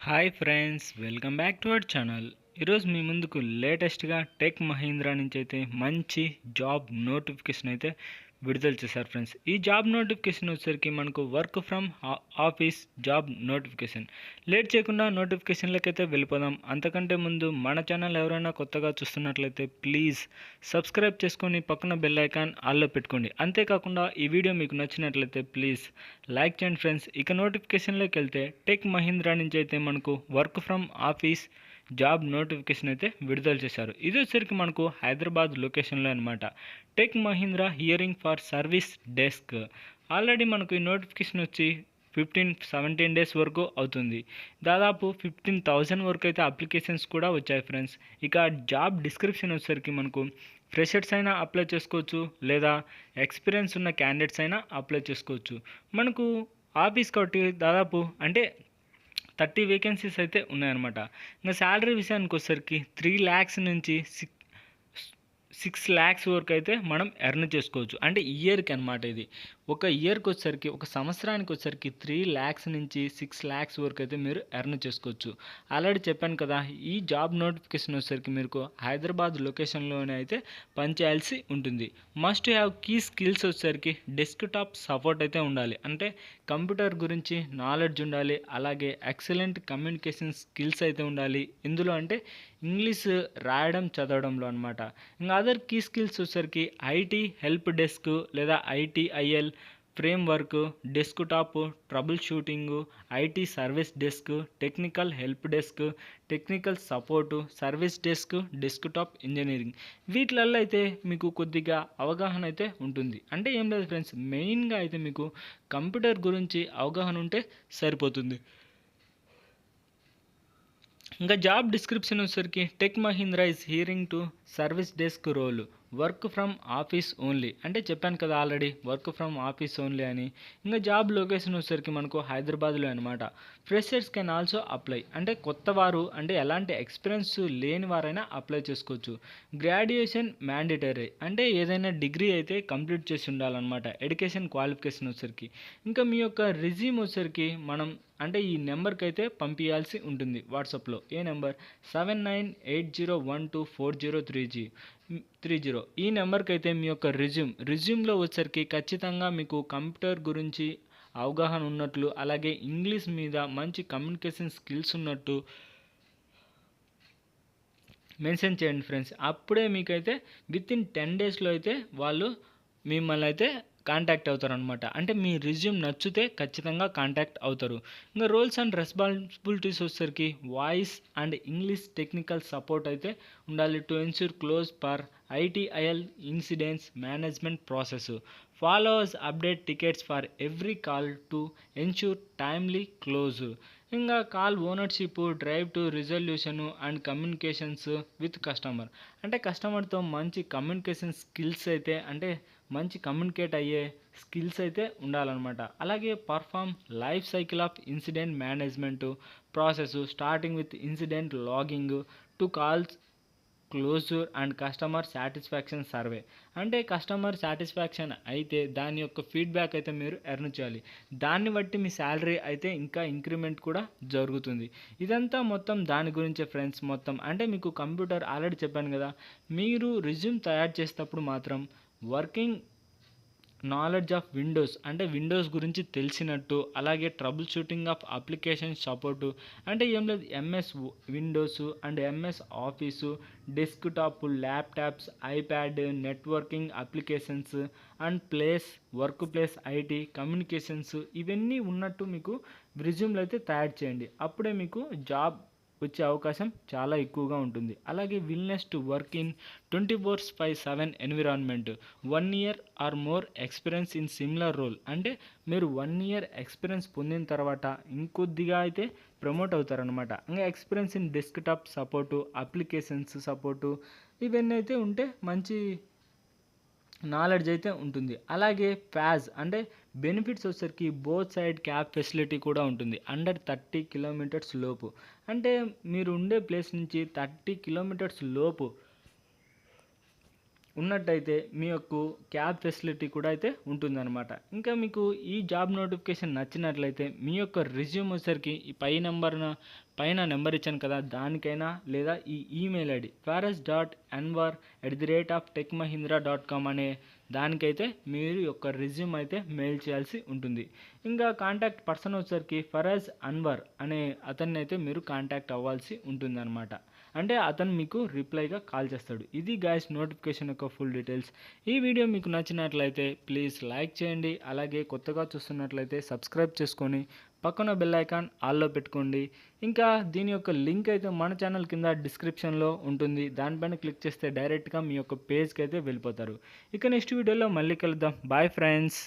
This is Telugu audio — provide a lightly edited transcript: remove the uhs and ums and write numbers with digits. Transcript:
Hi friends, welcome back to our channel. ఈరోజు మీ ముందుకు లేటెస్ట్గా టెక్ మహీంద్రా నుంచి అయితే మంచి జాబ్ నోటిఫికేషన్ అయితే విడుదల చేశారు ఫ్రెండ్స్. ఈ జాబ్ నోటిఫికేషన్ వచ్చేసరికి మనకు work from office job notification. Late చేయకుండా నోటిఫికేషన్లకి అయితే వెళ్ళిపోదాం. అంతకంటే ముందు మన ఛానల్ ఎవరైనా కొత్తగా చూస్తున్నట్లయితే ప్లీజ్ సబ్స్క్రైబ్ చేసుకొని పక్కన బెల్ ఐకాన్ ఆల్లో పెట్టుకోండి. అంతేకాకుండా ఈ వీడియో మీకు నచ్చినట్లయితే ప్లీజ్ లైక్ చేయండి ఫ్రెండ్స్. ఇక నోటిఫికేషన్లోకి వెళ్తే టెక్ మహీంద్రా నుంచి అయితే మనకు work from office job notification అయితే విడుదల చేశారు. ఇది వచ్చరికి మనకు హైదరాబాద్ లొకేషన్లో అనమాట. Tech Mahindra hearing for service desk. Already మనకు ఈ నోటిఫికేషన్ వచ్చి 17 డేస్ వరకు అవుతుంది. దాదాపు 15,000 వరకు అయితే అప్లికేషన్స్ కూడా వచ్చాయి ఫ్రెండ్స్. ఇక జాబ్ డిస్క్రిప్షన్ వచ్చేసరికి మనకు ఫ్రెషర్స్ అయినా అప్లై చేసుకోవచ్చు, లేదా ఎక్స్పీరియన్స్ ఉన్న క్యాండిడేట్స్ అయినా అప్లై చేసుకోవచ్చు. మనకు ఆఫీస్ కాబట్టి దాదాపు అంటే 30 వేకెన్సీస్ అయితే ఉన్నాయన్నమాట. ఇంకా శాలరీ విషయానికి వచ్చేసరికి 3 lakhs నుంచి 6 lakhs వరకు అయితే మనం ఎర్న్ చేసుకోవచ్చు. అంటే ఇయర్కి అనమాట. ఇది ఒక ఇయర్కి వచ్చేసరికి, ఒక సంవత్సరానికి వచ్చేసరికి 3 lakhs నుంచి 6 lakhs వరకు అయితే మీరు ఎర్న్ చేసుకోవచ్చు. ఆల్రెడీ చెప్పాను కదా, ఈ జాబ్ నోటిఫికేషన్ వచ్చేసరికి మీకు హైదరాబాద్ లొకేషన్లోనే అయితే పనిచేయాల్సి ఉంటుంది. మస్ట్ హ్యావ్ కీ స్కిల్స్ వచ్చేసరికి డెస్క్టాప్ సపోర్ట్ అయితే ఉండాలి. అంటే కంప్యూటర్ గురించి నాలెడ్జ్ ఉండాలి. అలాగే ఎక్సలెంట్ కమ్యూనికేషన్ స్కిల్స్ అయితే ఉండాలి ఇందులో. అంటే ఇంగ్లీష్ రాయడం చదవడంలో అనమాట. ఇంకా అదర్ కీ స్కిల్స్ వచ్చేసరికి ఐటీ హెల్ప్ డెస్క్ లేదా ITIL framework, desktop troubleshooting, IT service desk, technical help desk, technical support, service desk, desktop engineering. వీటిలలో అయితే మీకు కొద్దిగా అవగాహన అయితే ఉంటుంది. అంటే ఏం లేదు ఫ్రెండ్స్, మెయిన్గా అయితే మీకు కంప్యూటర్ గురించి అవగాహన ఉంటే సరిపోతుంది. ఇంకా జాబ్ డిస్క్రిప్షన్ వచ్చేసరికి Tech Mahindra is hiring to service desk role, work from office only. అంటే చెప్పాను కదా already, work from office only అని. ఇంకా జాబ్ లొకేషన్ వచ్చేసరికి మనకు హైదరాబాద్లో అనమాట. Freshers can also apply. అంటే కొత్త వారు, అంటే ఎలాంటి ఎక్స్పీరియన్స్ లేని వారైనా అప్లై చేసుకోవచ్చు. Graduation mandatory. అంటే ఏదైనా డిగ్రీ అయితే కంప్లీట్ చేసి ఉండాలన్నమాట, ఎడ్యుకేషన్ క్వాలిఫికేషన్ వచ్చేసరికి. ఇంకా మీ యొక్క రిజ్యూమ్ వచ్చేసరికి మనం అంటే ఈ నెంబర్కి అయితే పంపించాల్సి ఉంటుంది వాట్సాప్లో. ఏ నెంబర్? 7980124030. ఈ నెంబర్కి అయితే మీ యొక్క రిజ్యూమ్లో వచ్చేసరికి ఖచ్చితంగా మీకు కంప్యూటర్ గురించి అవగాహన ఉన్నట్లు, అలాగే ఇంగ్లీష్ మీద మంచి కమ్యూనికేషన్ స్కిల్స్ ఉన్నట్టు మెన్షన్ చేయండి ఫ్రెండ్స్. అప్పుడే మీకైతే వితిన్ 10 డేస్లో అయితే వాళ్ళు మిమ్మల్ని అయితే కాంటాక్ట్ అవుతారు అనమాట. అంటే మీ రిజ్యూమ్ నచ్చితే ఖచ్చితంగా కాంటాక్ట్ అవుతారు. ఇంకా రోల్స్ అండ్ రెస్పాన్సిబిలిటీస్ వచ్చేసరికి voice and English technical support అయితే ఉండాలి. To ensure close per ITIL incidents management process. Followers update tickets for every call to ensure timely close. ఇంకా call ownership, drive to resolution and communications with customer. అంటే కస్టమర్తో మంచి కమ్యూనికేషన్ స్కిల్స్ అయితే, అంటే మంచి కమ్యూనికేట్ అయ్యే స్కిల్స్ అయితే ఉండాలన్నమాట. అలాగే perform life cycle of incident management process, starting with incident logging to calls closure and customer satisfaction survey. అంటే కస్టమర్ సాటిస్ఫాక్షన్ అయితే దాని యొక్క ఫీడ్బ్యాక్ అయితే మీరు ఎర్న్ చేయాలి. దాన్ని బట్టి మీ శాలరీ అయితే ఇంకా ఇంక్రిమెంట్ కూడా జరుగుతుంది. ఇదంతా మొత్తం దాని గురించే ఫ్రెండ్స్. మొత్తం అంటే మీకు కంప్యూటర్ ఆల్రెడీ చెప్పాను కదా, మీరు రిజ్యూమ్ తయారు చేసేటప్పుడు మాత్రం వర్కింగ్ నాలెడ్జ్ ఆఫ్ విండోస్, అంటే విండోస్ గురించి తెలిసినట్టు, అలాగే trouble shooting of application support. అంటే ఏం లేదు, MS Windows and MS office, desktop, laptops, iPad, networking applications and work place IT communications, ఇవన్నీ ఉన్నట్టు మీకు రిజ్యూమ్లో అయితే తయారు చేయండి. అప్పుడే మీకు జాబ్ వచ్చే అవకాశం చాలా ఎక్కువగా ఉంటుంది. అలాగే willingness to work in 24/7 environment, 1 year or more experience in similar role. అంటే మీరు 1 year ఎక్స్పీరియన్స్ పొందిన తర్వాత ఇంకొద్దిగా అయితే ప్రమోట్ అవుతారనమాట. ఇంకా experience in desktop support, applications support, ఇవన్నీ అయితే ఉంటే మంచి నాలెడ్జ్ అయితే ఉంటుంది. అలాగే ప్యాజ్ అంటే బెనిఫిట్స్ వచ్చేసరికి బోత్ సైడ్ క్యాబ్ ఫెసిలిటీ కూడా ఉంటుంది. అండర్ 30 కిలోమీటర్స్ లోపు. అంటే మీరు ఉండే ప్లేస్ నుంచి 30 కిలోమీటర్స్ లోపు ఉన్నట్టయితే మీ యొక్క క్యాబ్ ఫెసిలిటీ కూడా అయితే ఉంటుందన్నమాట. ఇంకా మీకు ఈ జాబ్ నోటిఫికేషన్ నచ్చినట్లయితే మీ యొక్క రెజ్యూమ్ వచ్చేసరికి ఈ పైన నెంబర్ ఇచ్చాను కదా, దానికైనా లేదా ఈ ఈమెయిల్ ఐడి faraz.anwar@techmahindra.com అనే దానికైతే మీరు యొక్క రెజ్యూమ్ అయితే మెయిల్ చేయాల్సి ఉంటుంది. ఇంకా కాంటాక్ట్ పర్సన్ వచ్చేసరికి ఫరాజ్ అన్వర్ అనే అతన్ని అయితే మీరు కాంటాక్ట్ అవ్వాల్సి ఉంటుందన్నమాట. అంటే అతను మీకు రిప్లైగా కాల్ చేస్తాడు. ఇది గాయ్స్ నోటిఫికేషన్ యొక్క ఫుల్ డీటెయిల్స్. ఈ వీడియో మీకు నచ్చినట్లయితే ప్లీజ్ లైక్ చేయండి. అలాగే కొత్తగా చూస్తున్నట్లయితే సబ్స్క్రైబ్ చేసుకొని పక్కన బెల్ ఐకాన్ ఆల్లో పెట్టుకోండి. ఇంకా దీని యొక్క లింక్ అయితే మన ఛానల్ కింద డిస్క్రిప్షన్లో ఉంటుంది. దానిపైన క్లిక్ చేస్తే డైరెక్ట్గా మీ యొక్క పేజ్కి అయితే వెళ్ళిపోతారు. ఇక నెక్స్ట్ వీడియోలో మళ్ళీ కలుద్దాం. Bye friends.